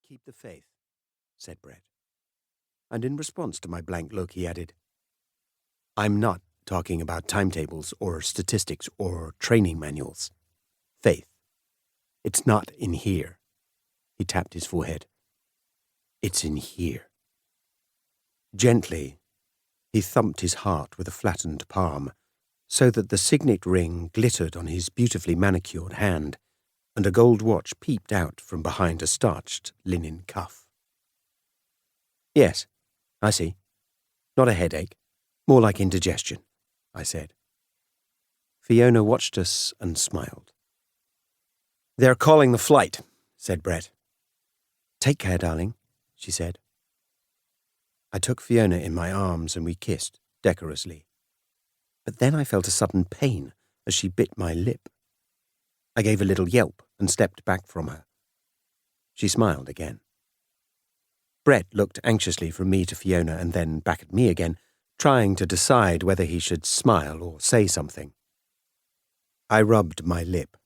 keep the faith," said Brett. And in response to my blank look, he added, "I'm not talking about timetables or statistics or training manuals. Faith. It's not in here." He tapped his forehead. "It's in here." Gently, he thumped his heart with a flattened palm, so that the signet ring glittered on his beautifully manicured hand, and a gold watch peeped out from behind a starched linen cuff. "Yes, I see. Not a headache. More like indigestion," I said. Fiona watched us and smiled. "They're calling the flight," said Brett. "Take care, darling," she said. I took Fiona in my arms and we kissed decorously. But then I felt a sudden pain as she bit my lip. I gave a little yelp and stepped back from her. She smiled again. Brett looked anxiously from me to Fiona and then back at me again, trying to decide whether he should smile or say something. I rubbed my lip.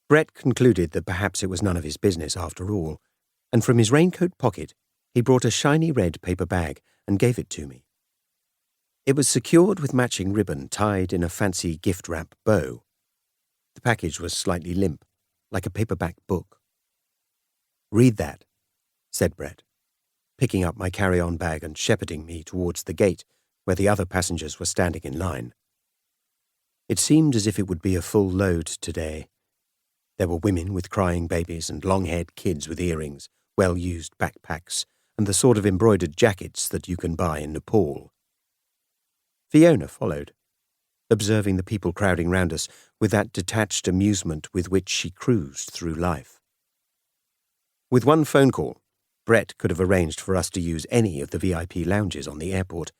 Brett concluded that perhaps it was none of his business after all, and from his raincoat pocket he brought a shiny red paper bag and gave it to me. It was secured with matching ribbon tied in a fancy gift wrap bow. The package was slightly limp, like a paperback book. "Read that," said Brett, picking up my carry-on bag and shepherding me towards the gate where the other passengers were standing in line. It seemed as if it would be a full load today. There were women with crying babies and long-haired kids with earrings, well-used backpacks, and the sort of embroidered jackets that you can buy in Nepal. Fiona followed, observing the people crowding round us with that detached amusement with which she cruised through life. With one phone call, Brett could have arranged for us to use any of the VIP lounges on the airport,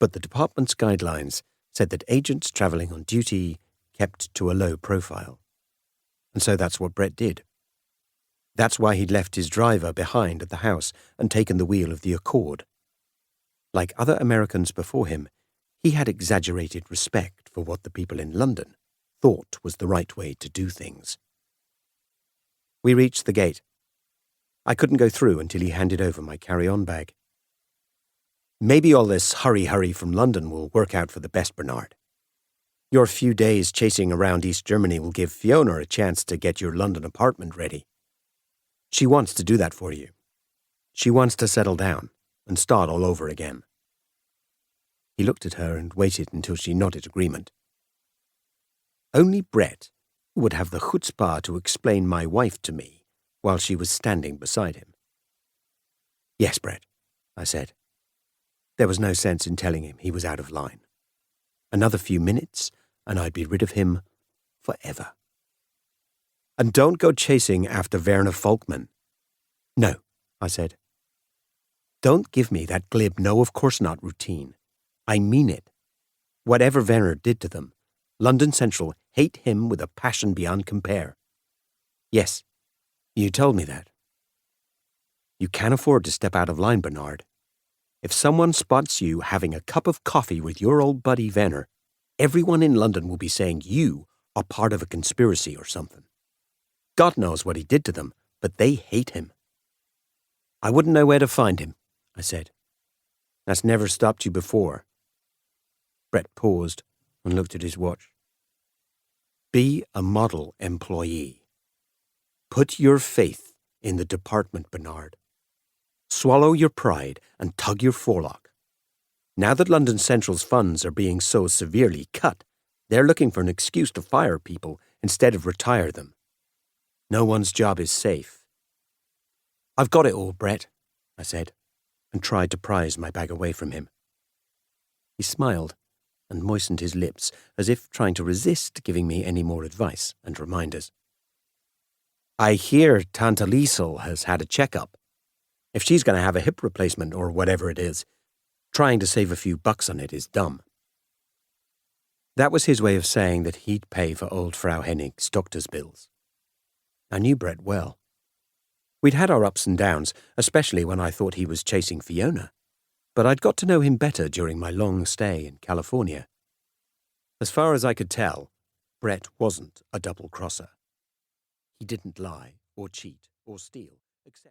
but the department's guidelines said that agents travelling on duty kept to a low profile. And so that's what Brett did. That's why he'd left his driver behind at the house and taken the wheel of the Accord. Like other Americans before him, he had exaggerated respect for what the people in London thought was the right way to do things. We reached the gate. I couldn't go through until he handed over my carry-on bag. "Maybe all this hurry from London will work out for the best, Bernard. Your few days chasing around East Germany will give Fiona a chance to get your London apartment ready. She wants to do that for you. She wants to settle down and start all over again." He looked at her and waited until she nodded agreement. Only Brett would have the chutzpah to explain my wife to me while she was standing beside him. "Yes, Brett," I said. There was no sense in telling him he was out of line. Another few minutes, and I'd be rid of him forever. "And don't go chasing after Werner Volkmann." "No," I said. "Don't give me that glib no of course not routine. I mean it. Whatever Werner did to them, London Central hate him with a passion beyond compare." "Yes, you told me that." "You can't afford to step out of line, Bernard. If someone spots you having a cup of coffee with your old buddy Werner, everyone in London will be saying you are part of a conspiracy or something. God knows what he did to them, but they hate him." "I wouldn't know where to find him," I said. "That's never stopped you before." Brett paused and looked at his watch. "Be a model employee. Put your faith in the department, Bernard. Swallow your pride and tug your forelock. Now that London Central's funds are being so severely cut, they're looking for an excuse to fire people instead of retire them. No one's job is safe." "I've got it all, Brett," I said, and tried to prise my bag away from him. He smiled and moistened his lips as if trying to resist giving me any more advice and reminders. "I hear Tante Liesel has had a checkup. If she's going to have a hip replacement or whatever it is, trying to save a few bucks on it is dumb." That was his way of saying that he'd pay for old Frau Hennig's doctor's bills. I knew Brett well. We'd had our ups and downs, especially when I thought he was chasing Fiona, but I'd got to know him better during my long stay in California. As far as I could tell, Brett wasn't a double-crosser. He didn't lie or cheat or steal, except